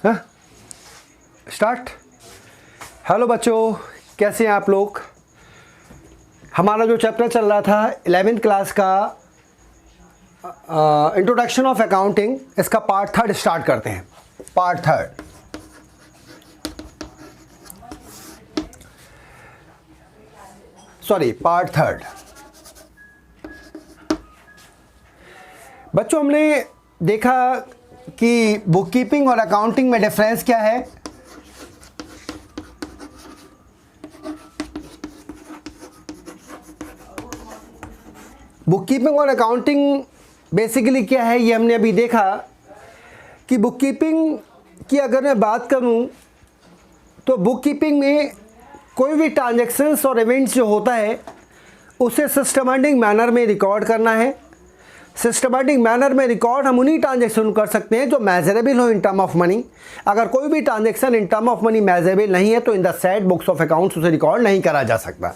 हाँ start. Hello बच्चों, कैसे हैं आप लोग। हमारा जो चैप्टर चल रहा था 11th क्लास का इंट्रोडक्शन ऑफ अकाउंटिंग, इसका पार्ट 3 स्टार्ट करते हैं। Part 3 sorry part 3। बच्चों, हमने देखा कि बुक कीपिंग और अकाउंटिंग में डिफरेंस क्या है। बुक कीपिंग और अकाउंटिंग बेसिकली क्या है, ये हमने अभी देखा कि बुक कीपिंग की अगर मैं बात करूं तो बुक कीपिंग में कोई भी ट्रांजैक्शंस और इवेंट्स जो होता है उसे सिस्टमैटिक मैनर में रिकॉर्ड करना है। सिस्टमैटिक मैनर में रिकॉर्ड हम उन्हीं ट्रांजैक्शन कर सकते हैं जो मेजरेबल हो इन टर्म ऑफ मनी। अगर कोई भी transaction in term of money measurable नहीं है तो in the set books of accounts उसे रिकॉर्ड नहीं करा जा सकता।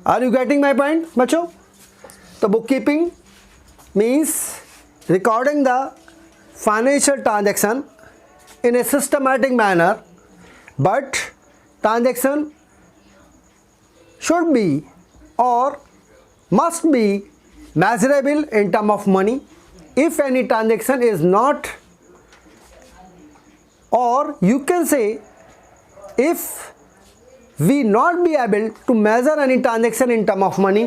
Are you getting my point बच्चों। तो book keeping means recording the financial transaction in a systematic manner, but transaction should be or must be measurable in term of money. If any transaction is not, or you can say if we not be able to measure any transaction in term of money,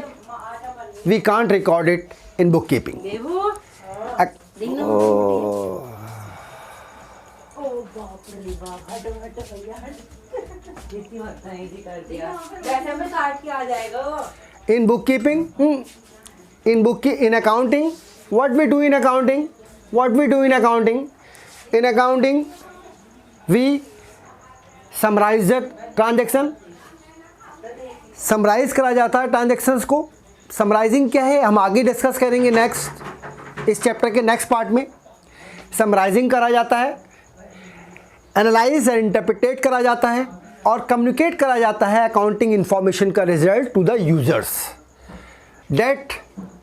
we can't record it in bookkeeping. In bookkeeping, in accounting, what we do in accounting, in accounting we summarize the transaction, summarize करा जाता है transactions को। Summarising क्या है हम आगे discuss करेंगे next, इस चैप्टर के नेक्स्ट पार्ट में। समराइजिंग करा जाता है, एनालाइज एंड इंटरप्रिटेट करा जाता है और कम्युनिकेट करा जाता है अकाउंटिंग इंफॉर्मेशन का result to the users. That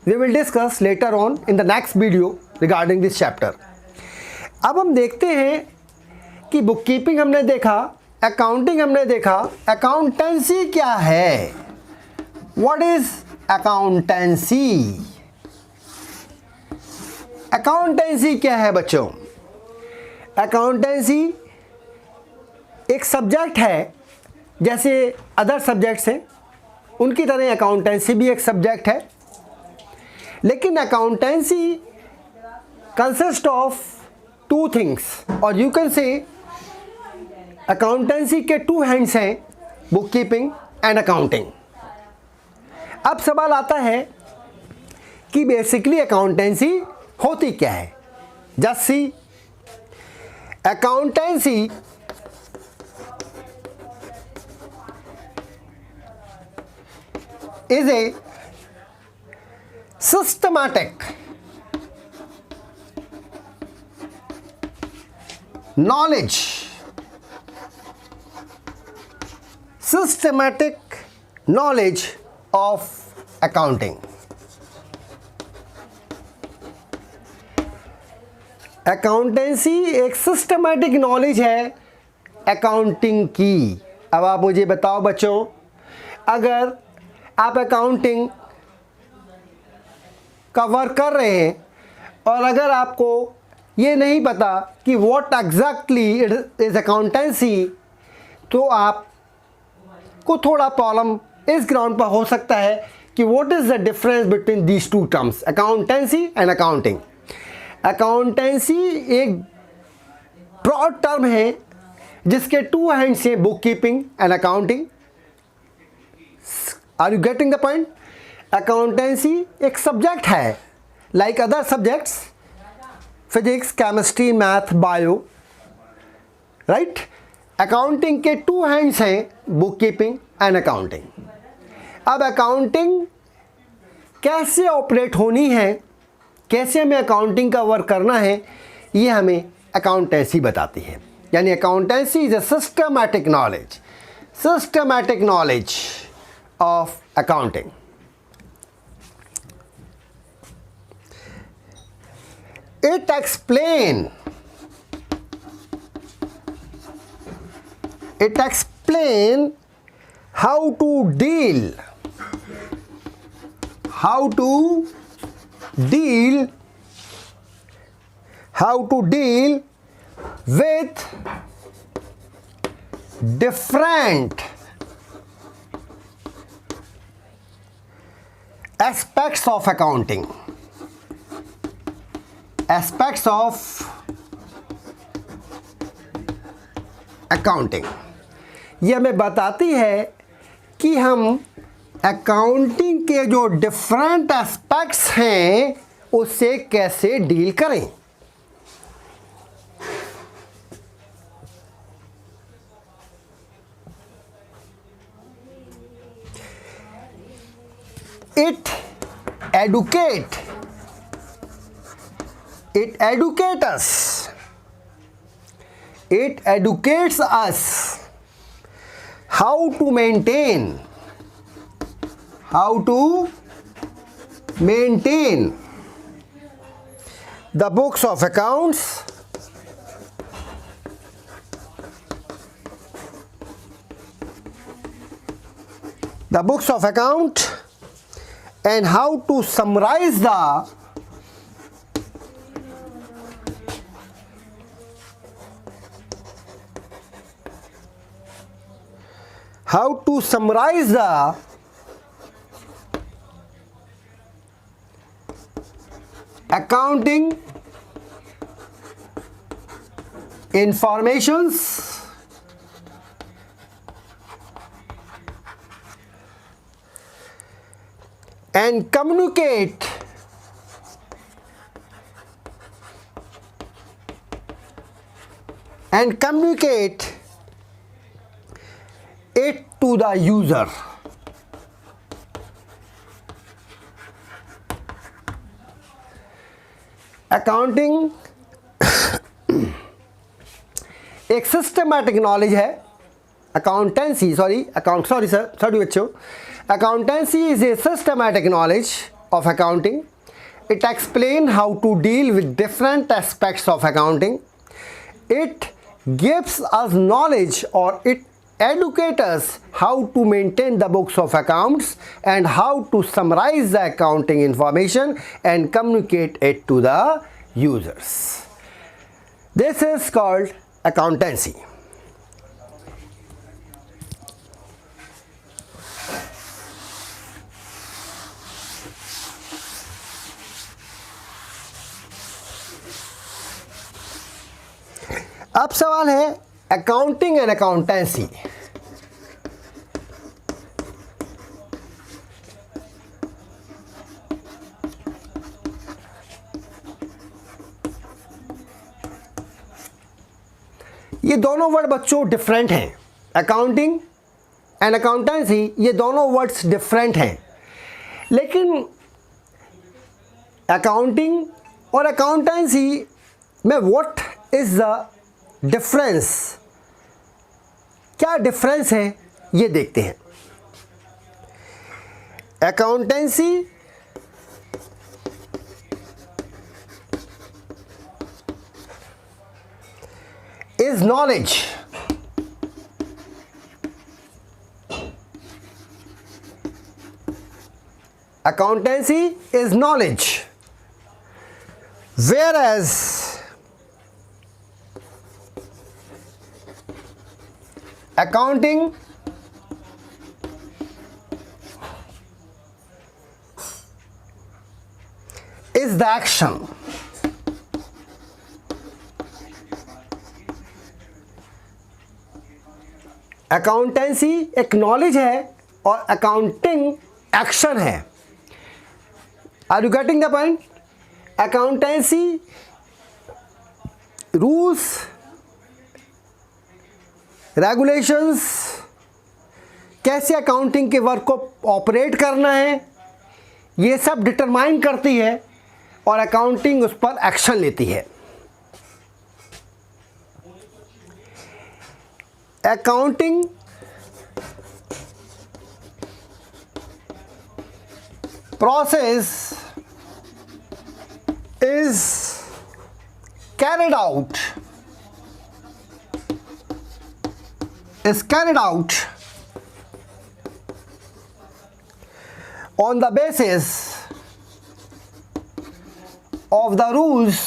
we will discuss later on in the next video regarding this chapter. अब हम देखते हैं कि बुक कीपिंग हमने देखा, अकाउंटिंग हमने देखा, अकाउंटेंसी क्या है। What is accountancy. अकाउंटेंसी क्या है बच्चों। अकाउंटेंसी एक सब्जेक्ट है, जैसे अदर सब्जेक्ट्स हैं उनकी तरह अकाउंटेंसी भी एक सब्जेक्ट है, लेकिन अकाउंटेंसी कंसिस्ट ऑफ 2 थिंग्स, और यू कैन से अकाउंटेंसी के 2 हैंड्स हैं, बुक कीपिंग एंड अकाउंटिंग। अब सवाल आता है कि बेसिकली अकाउंटेंसी होती क्या है। Just see, accountancy is a systematic knowledge, of accounting. Accountancy एक सिस्टमैटिक नॉलेज है अकाउंटिंग की। अब आप मुझे बताओ बच्चों, अगर आप अकाउंटिंग का वर्क कर रहे हैं और अगर आपको ये नहीं पता कि व्हाट एग्जैक्टली इज अकाउंटेंसी, तो आपको थोड़ा प्रॉब्लम इस ग्राउंड पर हो सकता है कि what is the difference between these 2 terms, accountancy and accounting. Accountancy एक ब्रॉड टर्म है जिसके 2 हैंड्स हैं, book keeping and accounting. Are you getting the point. Accountancy एक सब्जेक्ट है like other subjects, physics, chemistry, math, bio, right. Accounting के 2 hands हैं, book keeping and accounting. अब accounting कैसे ऑपरेट होनी है, कैसे हमें अकाउंटिंग का वर्क करना है, ये हमें अकाउंटेंसी बताती है। यानी accountancy is a systematic knowledge of accounting. It explains It explain how to deal with different aspects of accounting. ये हमें बताती है कि हम अकाउंटिंग के जो डिफरेंट एस्पेक्ट्स हैं उससे कैसे डील करें. It educates us how to maintain the books of accounts and how to summarize the accounting informations and communicate it to the user. Accounting एक सिस्टमैटिक नॉलेज है. Accountancy is a systematic knowledge of accounting. It explains how to deal with different aspects of accounting. It gives us knowledge, or it educates us how to maintain the books of accounts and how to summarize the accounting information and communicate it to the users. This is called accountancy. अब सवाल है accounting and accountancy. ये दोनों word बच्चों different हैं. Accounting and accountancy ये दोनों words different हैं, लेकिन अकाउंटिंग और अकाउंटेंसी में व्हाट इज द डिफरेंस, क्या डिफरेंस है ये देखते हैं. Accountancy is knowledge. Accountancy is knowledge, whereas accounting is the action. Accountancy एक नॉलेज है और अकाउंटिंग एक्शन है. Are you getting the point? Accountancy rules, regulations, कैसे अकाउंटिंग के वर्क को ऑपरेट करना है, ये सब डिटरमाइन करती है और अकाउंटिंग उस पर एक्शन लेती है. Accounting process is carried out is carried out on the basis of the rules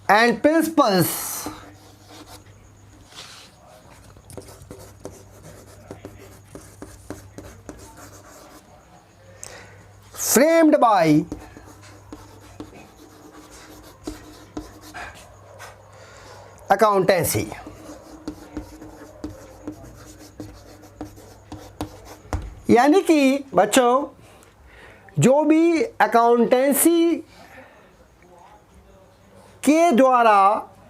and principles framed by accountancy. यानी कि बच्चों जो भी अकाउंटेंसी के द्वारा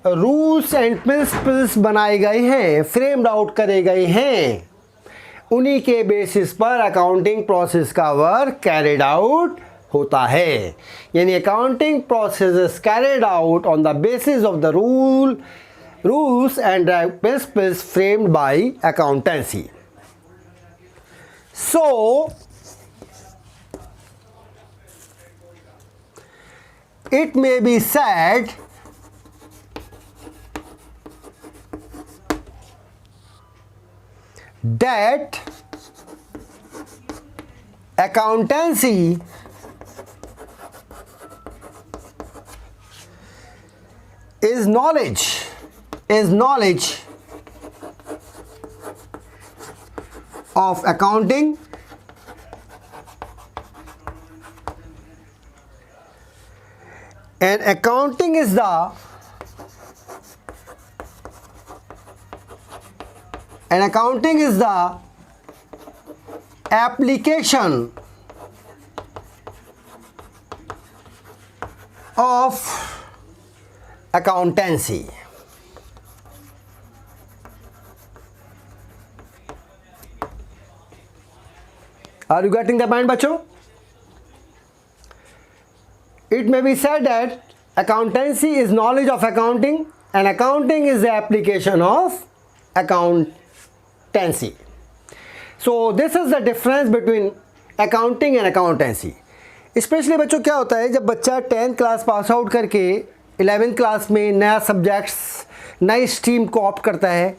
रूल्स एंड प्रिंसिपल्स बनाए गए हैं, फ्रेम्ड आउट करे गए हैं, उन्हीं के बेसिस पर अकाउंटिंग प्रोसेस का वर्क कैरिड आउट होता है। यानी accounting process is carried out on the basis of the rules and principles framed bye accountancy. So it may be said that accountancy is knowledge of accounting and accounting is the application of accountancy. Are you getting the point, बच्चों? It may be said that accountancy is knowledge of accounting and accounting is the application of accountancy. So this is the difference between accounting and accountancy. Especially बच्चों क्या होता है जब बच्चा 10th class pass out करके 11th class में नया subjects नई स्ट्रीम को ऑप्ट करता है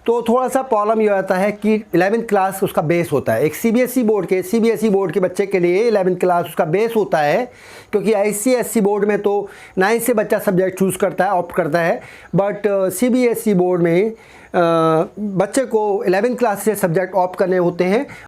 तो थोड़ा सा प्रॉब्लम ये आता है कि 11th क्लास उसका बेस होता है। एक सीबीएसई बोर्ड के बच्चे के लिए 11th क्लास उसका बेस होता है, क्योंकि आईसीएसई बोर्ड में तो 9 से बच्चा सब्जेक्ट चूज़ करता है, ऑप्ट करता है, बट सीबीएसई बोर्ड में बच्चे को 11th क्लास से सब्जेक्ट ऑप्ट करने होते हैं